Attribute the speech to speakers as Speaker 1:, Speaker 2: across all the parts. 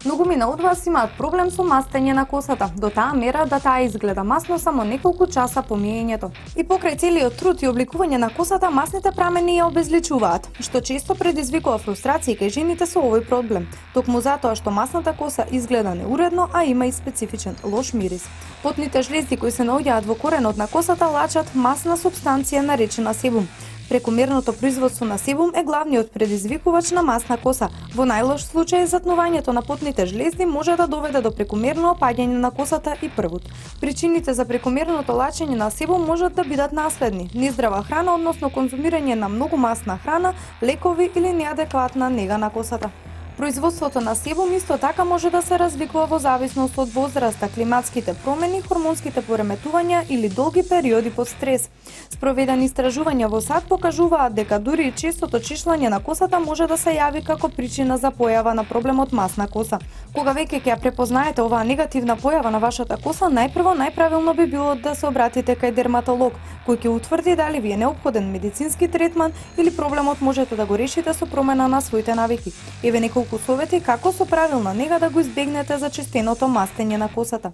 Speaker 1: Многумина од вас имаат проблем со мастење на косата, до таа мера да таа изгледа масно само неколку часа по миењето. И покрај целиот труд и обликување на косата, масните прамени ја обезличуваат, што често предизвикува фрустрација кај жените со овој проблем, токму затоа што масната коса изгледа неуредно, а има и специфичен лош мирис. Потните жлезди кои се наоѓаат во коренот на косата лачат масна супстанција наречена себум. Прекомерното производство на себум е главниот предизвикувач на масна коса. Во најлош случај, затнувањето на потните жлезди може да доведе до прекомерно опаѓање на косата и првут. Причините за прекомерното лачење на себум можат да бидат наследни: нездрава храна, односно конзумирање на многу масна храна, лекови или неадекватна нега на косата. Производството на себум исто така може да се развикува во зависност од возраста, климатските промени, хормонските пореметувања или долги периоди под стрес. Спроведени истражувања во САД покажуваат дека дури и честото чешлање на косата може да се јави како причина за појава на проблемот масна коса. Кога веќе ќе ја препознаете оваа негативна појава на вашата коса, најпрво најправилно би било да се обратите кај дерматолог, кој ќе утврди дали ви е неопходен медицински третман или проблемот можете да го решите со промена на своите навики. Еве неколку совети како со правилна нега да го избегнете зачестеното мастење на косата.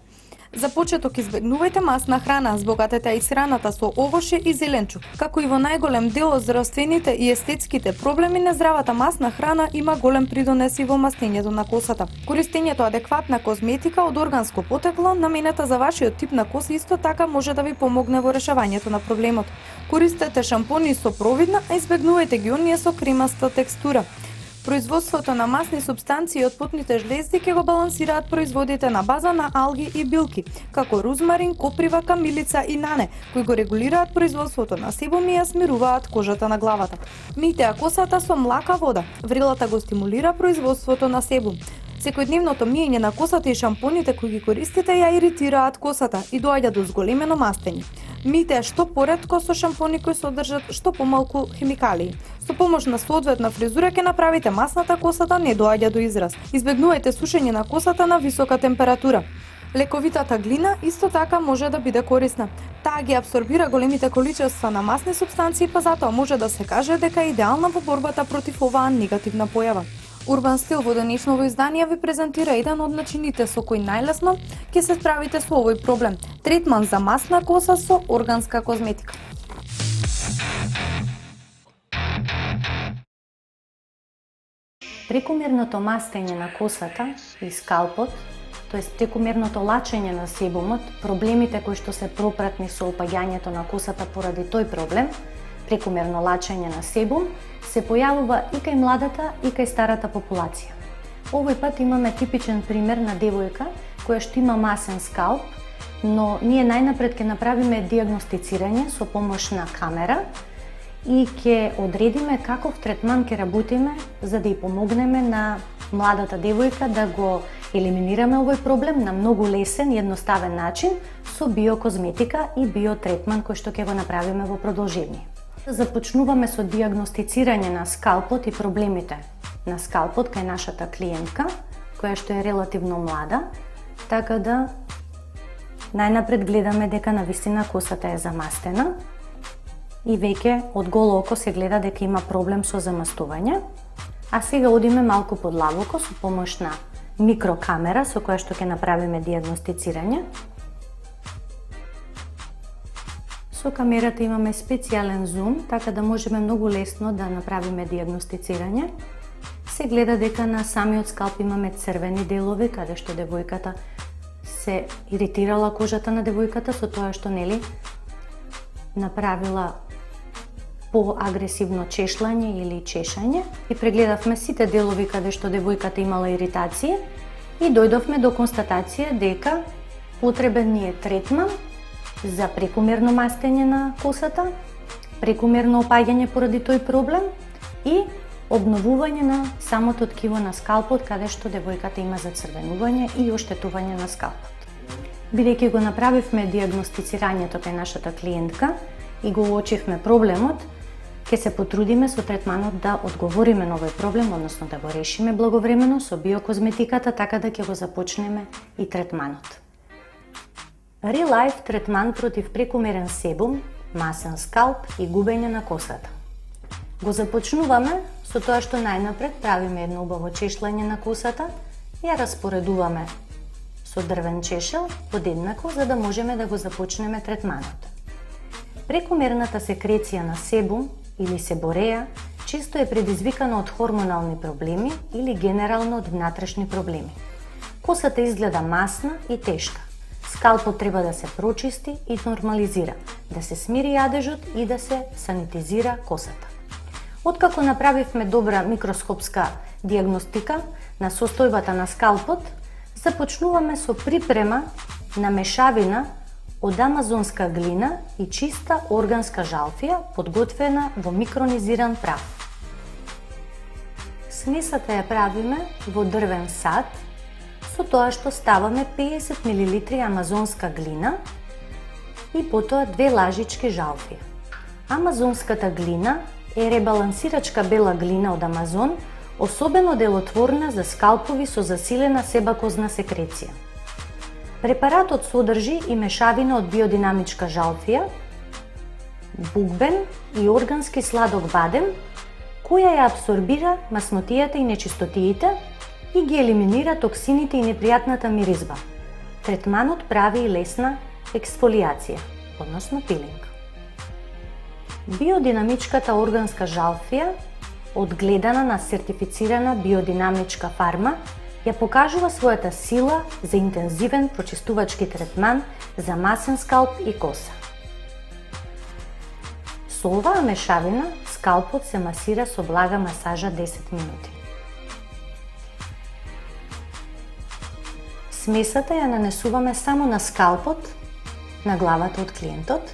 Speaker 1: За почеток, избегнувајте масна храна, збогатете исхраната со овошје и зеленчук. Како и во најголем дел од здравствените и естетските проблеми, нездравата масна храна има голем придонес и во мастењето на косата. Користењето адекватна козметика од органско потекло, наменета за вашиот тип на коса, исто така може да ви помогне во решавањето на проблемот. Користете шампони со провидна, а избегнувајте ги оние со кремаста текстура. Производството на масни супстанции од потните жлезди ќе го балансираат производите на база на алги и билки, како рузмарин, коприва, камилица и нане, кои го регулираат производството на себум и ја смируваат кожата на главата. Мијте ја косата со млака вода. Врелата го стимулира производството на себум. Секојдневното миење на косата и шампоните кои ги користите ја иритираат косата и доаѓа до зголемено мастење. Мијте што поретко со шампони кои содржат што помалку хемикалии. Со помош на соодветна фризура ќе направите масната коса да не доаѓа до израз. Избегнувајте сушење на косата на висока температура. Лековитата глина исто така може да биде корисна. Таа ги абсорбира големите количества на масни супстанции, па затоа може да се каже дека е идеална во борбата против оваа негативна појава. Урбан стил во денешново издание ви презентира еден од начините со кои најлесно ќе се справите со овој проблем. Третман за масна коса со органска козметика.
Speaker 2: Прекомерното мастење на косата и скалпот, тоест прекомерното лачење на себумот, проблемите кои што се пропратни со опаѓањето на косата поради тој проблем, прекомерно лачење на себум, се појавува и кај младата и кај старата популација. Овој пат имаме типичен пример на девојка која што има масен скалп, но ние најнапред ќе направиме диагностицирање со помош на камера и ќе одредиме каков третман ќе работиме за да ја помогнеме на младата девојка да го елиминираме овој проблем на многу лесен и едноставен начин со биокозметика и биотретман кој што ќе го направиме во продолжение. Започнуваме со диагностицирање на скалпот и проблемите на скалпот кај нашата клиентка, која што е релативно млада, така да најнапред гледаме дека навистина косата е замастена и веќе од голо око се гледа дека има проблем со замастување. А сега одиме малку подлабоко со помош на микрокамера со која што ќе направиме диагностицирање. Со камерата имаме специјален зум, така да можеме многу лесно да направиме диагностицирање. Се гледа дека на самиот скалп имаме црвени делови, каде што девојката се иритирала кожата на девојката со тоа што нели направила поагресивно чешлање или чешање и прегледавме сите делови каде што девојката имала иритација и дојдовме до констатација дека потребен ни е третман за прекомерно мастење на косата, прекомерно опаѓање поради тој проблем и обновување на самото ткиво на скалпот каде што девојката има зацрвенување и оштетување на скалпот. Бидејќи го направивме диагностицирањето кај нашата клиентка и го уочивме проблемот, Ке се потрудиме со третманот да одговориме на овој проблем, односно да го решиме благовремено со биокозметиката, така да ќе го започнеме и третманот. Релайф третман против прекумерен себум, масен скалп и губење на косата. Го започнуваме со тоа што најнапред правиме едно убаво чешлење на косата, ја распоредуваме со дрвен чешел подеднакво за да можеме да го започнеме третманот. Прекумерната секреција на себум или себореја често е предизвикана од хормонални проблеми или генерално од внатрешни проблеми. Косата изгледа масна и тешка. Скалпот треба да се прочисти и нормализира, да се смири јадежот и да се санитизира косата. Откако направивме добра микроскопска диагностика на состојбата на скалпот, започнуваме со припрема на мешавина од амазонска глина и чиста органска жалфија, подготвена во микронизиран прав. Смесата ја правиме во дрвен сад, со тоа што ставаме 50 мл амазонска глина и потоа 2 лажички жалфија. Амазонската глина е ребалансирачка бела глина од Амазон, особено делотворна за скалпови со засилена себакозна секреција. Препаратот содржи и мешавина од биодинамичка жалфија, букбен и органски сладок бадем, која ја абсорбира маснотијата и нечистотиите и ги елиминира токсините и непријатната миризба. Третманот прави и лесна ексфолијација, односно пилинг. Биодинамичката органска жалфија, одгледана на сертифицирана биодинамичка фарма, ја покажува својата сила за интензивен прочистувачки третман за масен скалп и коса. Со оваа мешавина скалпот се масира со блага масажа 10 минути. Смесата ја нанесуваме само на скалпот, на главата од клиентот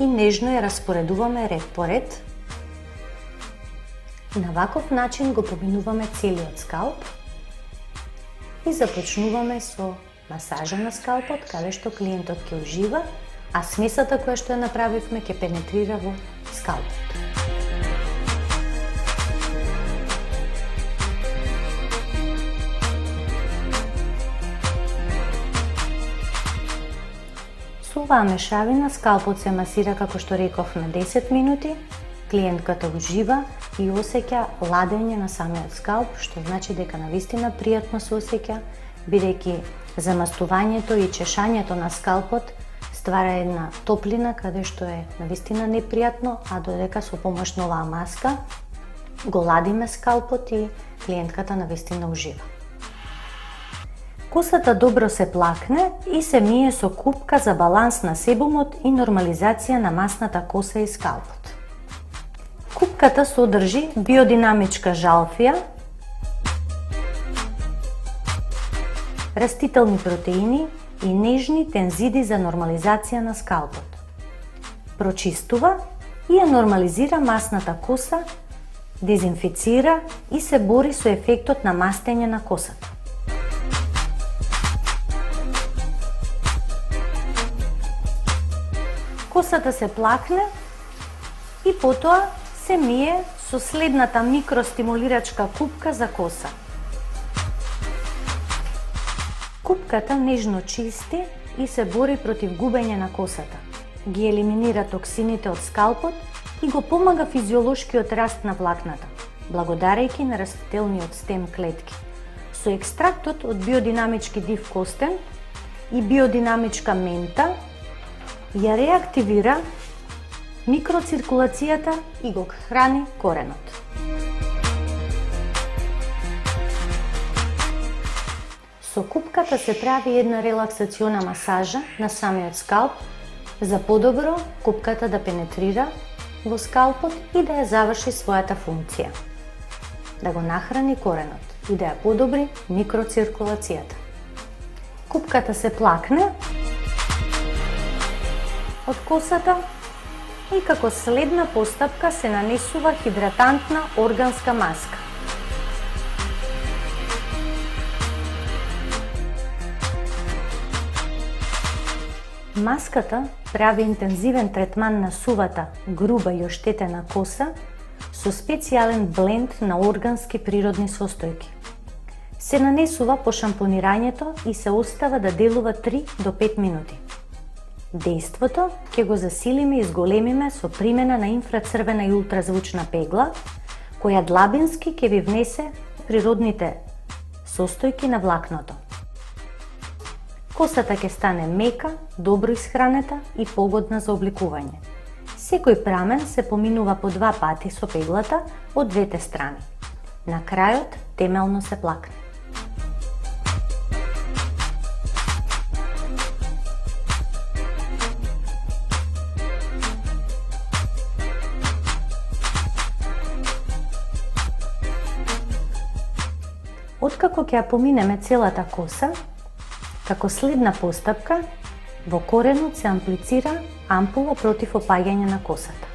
Speaker 2: и нежно ја распоредуваме ред по ред. На ваков начин го поминуваме целиот скалп и започнуваме со масажа на скалпот, каде што клиентот ќе ужива, а смесата која што ја направивме ќе пенетрира во скалпот. Со оваа мешавина скалпот се масира, како што рековме, 10 минути, клиентката ужива и осеќа ладење на самиот скалп, што значи дека навистина пријатно се осеќа, бидејќи замастувањето и чешањето на скалпот ствара една топлина каде што е навистина непријатно, а додека со помош на оваа маска го ладиме скалпот и клиентката навистина ужива. Косата добро се плакне и се мие со купка за баланс на себумот и нормализација на масната коса и скалпот. Купката содржи биодинамичка жалфија, растителни протеини и нежни тензиди за нормализација на скалпот. Прочистува и ја нормализира масната коса, дезинфицира и се бори со ефектот на мастење на косата. Косата се плакне и потоа се мие со следната микростимулирачка купка за коса. Купката нежно чисти и се бори против губење на косата. Ги елиминира токсините од скалпот и го помага физиолошкиот раст на влакната, благодарејќи на растителниот стем клетки. Со екстрактот од биодинамички див костен и биодинамичка мента ја реактивира микроциркулацијата и го храни коренот. Со купката се прави една релаксациона масажа на самиот скалп за подобро купката да пенетрира во скалпот и да ја заврши својата функција. Да го нахрани коренот и да ја подобри микроциркулацијата. Купката се плакне од косата и како следна постапка се нанесува хидратантна органска маска. Маската прави интензивен третман на сувата, груба и оштетена коса со специјален бленд на органски природни состојки. Се нанесува по шампонирањето и се остава да делува 3 до 5 минути. Дејството ќе го засилиме и зголемиме со примена на инфрацрвена и ултразвучна пегла, која длабински ќе ви внесе природните состојки на влакното. Косата ќе стане мека, добро исхранета и погодна за обликување. Секој прамен се поминува по 2 пати со пеглата од двете страни. На крајот темелно се плакне. Откако ќе ја поминеме целата коса, како следна постапка, во коренот се амплицира ампула против опаѓање на косата.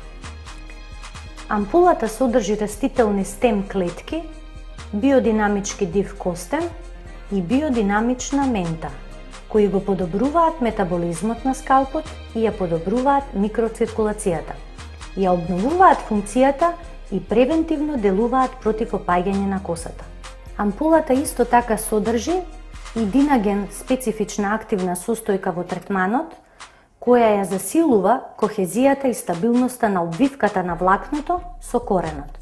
Speaker 2: Ампулата содржи растителни стем клетки, биодинамички див костен и биодинамична мента, кои го подобруваат метаболизмот на скалпот и ја подобруваат микроциркулацијата, ја обновуваат функцијата и превентивно делуваат против опаѓање на косата. Ампулата исто така содржи и динаген специфична активна состојка во третманот, која ја засилува кохезијата и стабилноста на обвивката на влакното со коренот.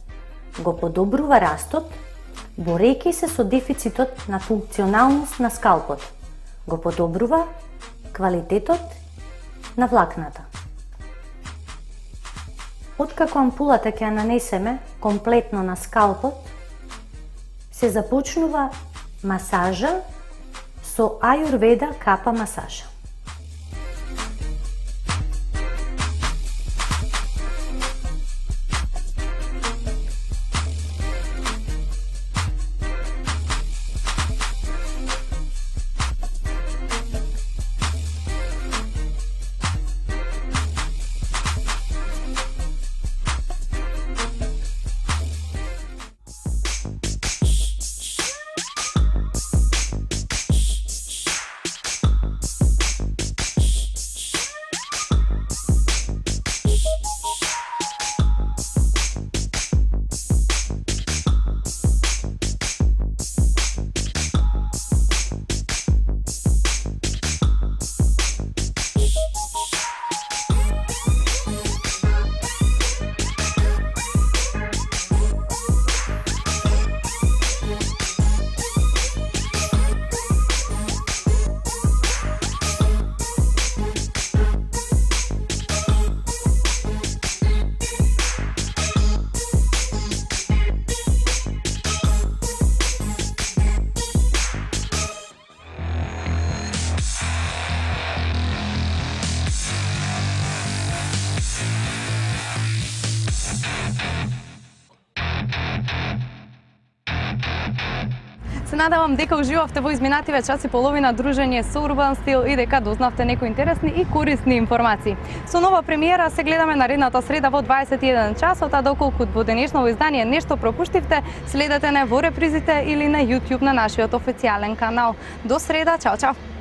Speaker 2: Го подобрува растот, борејќи се со дефицитот на функционалност на скалпот. Го подобрува квалитетот на влакната. Откако ампулата ќе ја нанесеме комплетно на скалпот, се започнува масажа со аюрведа капа масажа.
Speaker 1: Се надевам дека уживавте во изминативе час и половина дружење со Урбан Стил и дека дознавте некои интересни и корисни информации. Со нова премиера се гледаме наредната среда во 21 часот, а доколку во денешното издание нешто пропуштивте, следете не во репризите или на YouTube на нашиот официјален канал. До среда, чао чао!